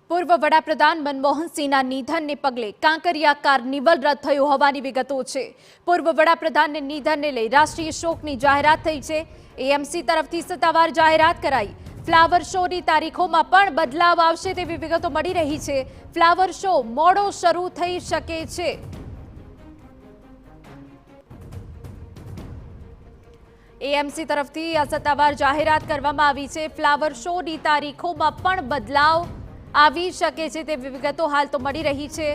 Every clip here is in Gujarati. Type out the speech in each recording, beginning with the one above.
પૂર્વ વડાપ્રધાન મનમોહન સિંહના નિધનને પગલે કાંકરિયા કાર્નિવલ રદ થયું હોવાની વિગતો છે। પૂર્વ વડાપ્રધાનના નિધનને લઈ રાષ્ટ્રીય શોકની જાહેરાત થઈ છે। એએમસી તરફથી સત્તાવાર જાહેરાત કરાઈ। ફ્લાવર શોની તારીખોમાં પણ બદલાવ આવશે તેવી વિગતો મળી રહી છે। ફ્લાવર શો મોડો શરૂ થઈ શકે છે। એએમસી તરફથી આ સત્તાવાર જાહેરાત કરવામાં આવી છે। ફ્લાવર શોની તારીખોમાં પણ બદલાવ આવી શકે છે તેવી વિગતો હાલ તો મળી રહી છે।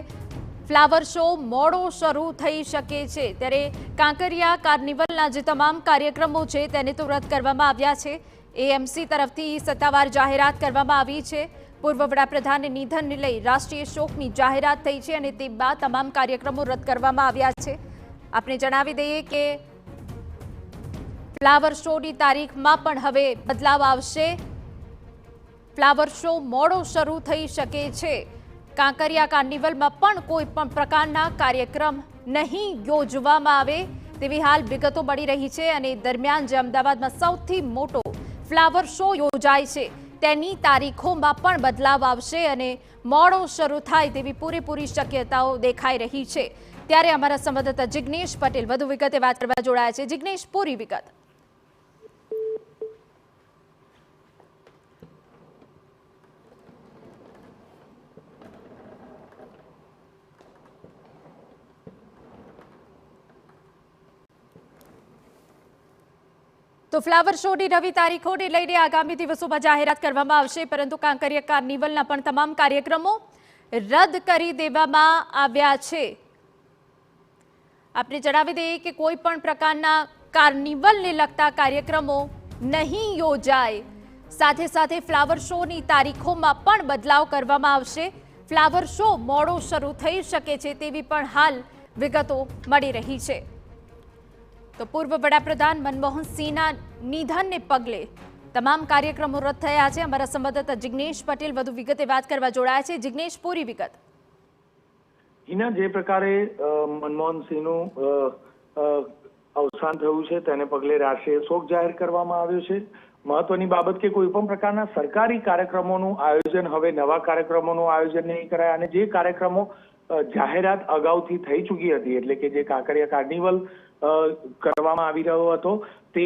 ફ્લાવર શો મોડો શરૂ થઈ શકે છે ત્યારે કાંકરિયા કાર્નિવલના જે તમામ કાર્યક્રમો છે તેને તો રદ કરવામાં આવ્યા છે। એએમસી તરફથી સત્તાવાર જાહેરાત કરવામાં આવી છે। પૂર્વ વડાપ્રધાનના નિધનને લઈ રાષ્ટ્રીય શોકની જાહેરાત થઈ છે અને તે બાદ તમામ કાર્યક્રમો રદ કરવામાં આવ્યા છે। આપણે જણાવી દઈએ કે ફ્લાવર શોની તારીખમાં પણ હવે બદલાવ આવશે। ફ્લાવર શો મોડો શરૂ થઈ શકે છે। કાંકરિયા કાર્નિવલમાં પણ કોઈ પણ પ્રકારના કાર્યક્રમ નહીં યોજવામાં આવે તેવી હાલ વિગતો મળી રહી છે અને દરમિયાન જે અમદાવાદમાં સૌથી મોટો ફ્લાવર શો યોજાય છે તેની તારીખોમાં પણ બદલાવ આવશે અને મોડો શરૂ થાય તેવી પૂરેપૂરી શક્યતાઓ દેખાઈ રહી છે। ત્યારે અમારા સંવાદદાતા જિગ્નેશ પટેલ વધુ વિગતે વાત કરવા જોડાયા છે। જિગ્નેશ, પૂરી વિગત। તો ફ્લાવર શોની નવી તારીખોને લઈને આગામી દિવસોમાં જાહેરાત કરવામાં આવશે, પરંતુ કાંકરિયા કાર્નિવલના પણ તમામ કાર્યક્રમો રદ કરી દેવામાં આવ્યા છે। આપણે જણાવી દઈએ કે કોઈ પણ પ્રકારના કાર્નિવલને લગતા કાર્યક્રમો નહીં યોજાય। સાથે સાથે ફ્લાવર શોની તારીખોમાં પણ બદલાવ કરવામાં આવશે। ફ્લાવર શો મોડો શરૂ થઈ શકે છે તેવી પણ હાલ વિગતો મળી રહી છે। તો પૂર્વ વડાપ્રધાન મનમોહન સિંહના નિધનને પગલે તમામ કાર્યક્રમો રદ થયા છે। અમારા સંવાદદાતા જિગ્નેશ પટેલ વધુ વિગતે વાત કરવા જોડાયા છે। જિગ્નેશ, પૂરી વિગત। હિના, જે પ્રકારે મનમોહન સિંહનું અવસાન થયું છે તેને પગલે રાષ્ટ્રીય શોક જાહેર કરવામાં આવ્યો છે। મહત્વની બાબત કે કોઈ પણ પ્રકારના સરકારી કાર્યક્રમોનું આયોજન હવે નવા કાર્યક્રમોનું આયોજન નહીં કરાય અને જે કાર્યક્રમો જાહેરાત અગાઉથી થઈ ચૂકી હતી, એટલે કે જે કાંકરિયા કાર્નિવલ કરવામાં આવી રહ્યો હતો તે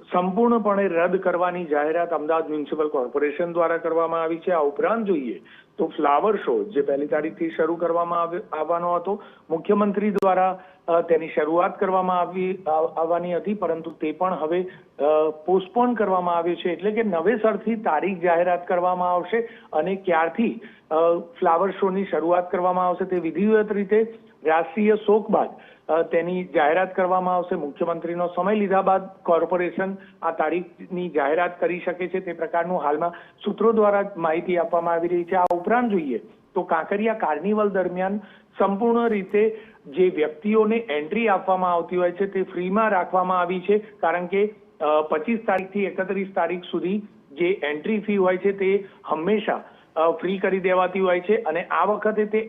સંપૂર્ણપણે રદ કરવાની જાહેરાત અમદાવાદ મ્યુનિસિપલ કોર્પોરેશન દ્વારા કરવામાં આવી છે। આ ઉપરાંત જોઈએ તો ફ્લાવર શો જે 1 તારીખથી શરૂ કરવામાં આવવાનો હતો, મુખ્યમંત્રી દ્વારા તેની શરૂઆત કરવામાં આવવાની હતી, પરંતુ તે પણ હવે પોસ્ટપોન કરવામાં આવ્યું છે। એટલે કે નવેસરથી તારીખ જાહેરાત કરવામાં આવશે અને ક્યારથી ફ્લાવર શોની શરૂઆત કરવામાં આવશે તે વિધિવત રીતે રાષ્ટ્રીય શોક બાદ તેની જાહેરાત કરવામાં આવશે। મુખ્યમંત્રીનો સમય લીધા બાદ કોર્પોરેશન આ તારીખની જાહેરાત કરી શકે છે તે પ્રકારનું હાલમાં સૂત્રો દ્વારા માહિતી આપવામાં આવી રહી છે। આ ઉપરાંત જોઈએ તો કાંકરિયા કાર્નિવલ દરમિયાન સંપૂર્ણ રીતે જે વ્યક્તિઓને એન્ટ્રી આપવામાં આવતી હોય છે તે ફ્રીમાં રાખવામાં આવી છે, કારણ કે 25 તારીખથી 31 તારીખ સુધી જે એન્ટ્રી ફી હોય છે તે હંમેશા ફ્રી કરી દેવાતી હોય છે અને આ વખતે તે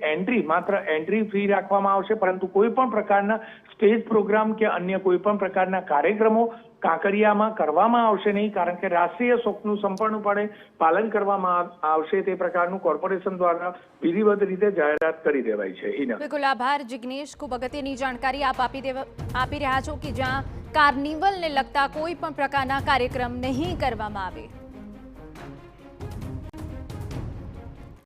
માત્ર એન્ટ્રી ફ્રી રાખવામાં આવશે, પરંતુ કોઈ પણ પ્રકારના સ્ટેજ પ્રોગ્રામ કે અન્ય કોઈ પણ પ્રકારના કાર્યક્રમો કાંકરિયામાં કરવામાં આવશે નહીં, કારણ કે રાષ્ટ્રીય શોકનું સંપૂર્ણપણે પાલન કરવામાં આવશે તે પ્રકારનું કોર્પોરેશન દ્વારા વિધિવત રીતે જાહેરાત કરી દેવાઈ છે। બિલકુલ, આભાર જિગ્નેશ। ખૂબ અગત્યની જાણકારી આપ આપી રહ્યા છો કે જ્યાં કાર્નિવલને લગતા કોઈ પણ પ્રકારના કાર્યક્રમ નહીં કરવામાં આવે।